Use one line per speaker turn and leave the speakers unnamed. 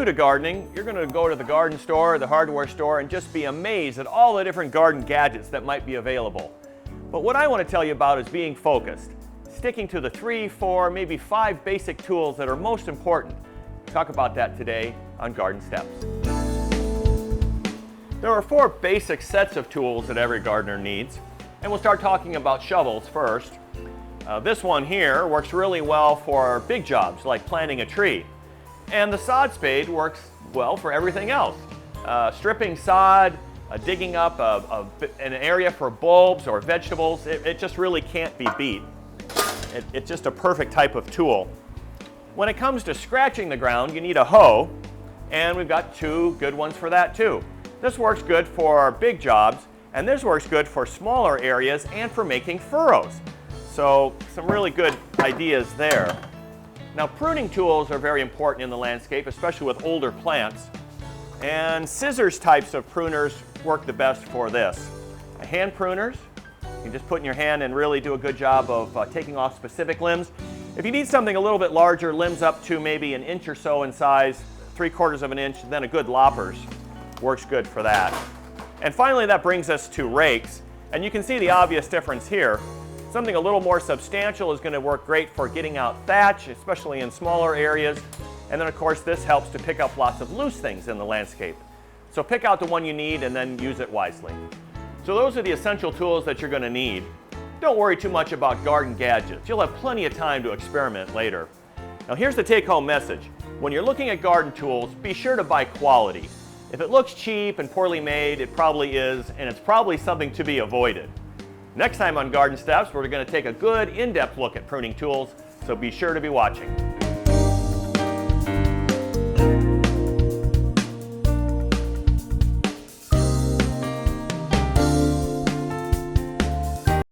new to gardening, you're going to go to the garden store, the hardware store, and just be amazed at all the different garden gadgets that might be available. But what I want to tell you about is being focused, sticking to the 3, 4, maybe 5 basic tools that are most important. We'll talk about that today on Garden Steps. There are 4 basic sets of tools that every gardener needs, and we'll start talking about shovels first. This one here works really well for big jobs like planting a tree. And the sod spade works well for everything else. Stripping sod, digging up an area for bulbs or vegetables, it just really can't be beat. It's just a perfect type of tool. When it comes to scratching the ground, you need a hoe, and we've got 2 good ones for that too. This works good for big jobs, and this works good for smaller areas and for making furrows. So some really good ideas there. Now, pruning tools are very important in the landscape, especially with older plants. And scissors types of pruners work the best for this. Hand pruners, you can just put in your hand and really do a good job of taking off specific limbs. If you need something a little bit larger, limbs up to maybe an inch or so in size, 3/4 of an inch, then a good loppers works good for that. And finally, that brings us to rakes. And you can see the obvious difference here. Something a little more substantial is going to work great for getting out thatch, especially in smaller areas. And then of course this helps to pick up lots of loose things in the landscape. So pick out the one you need and then use it wisely. So those are the essential tools that you're going to need. Don't worry too much about garden gadgets. You'll have plenty of time to experiment later. Now here's the take-home message. When you're looking at garden tools, be sure to buy quality. If it looks cheap and poorly made, it probably is, and it's probably something to be avoided. Next time on Garden Steps, we're going to take a good in-depth look at pruning tools, so be sure to be watching.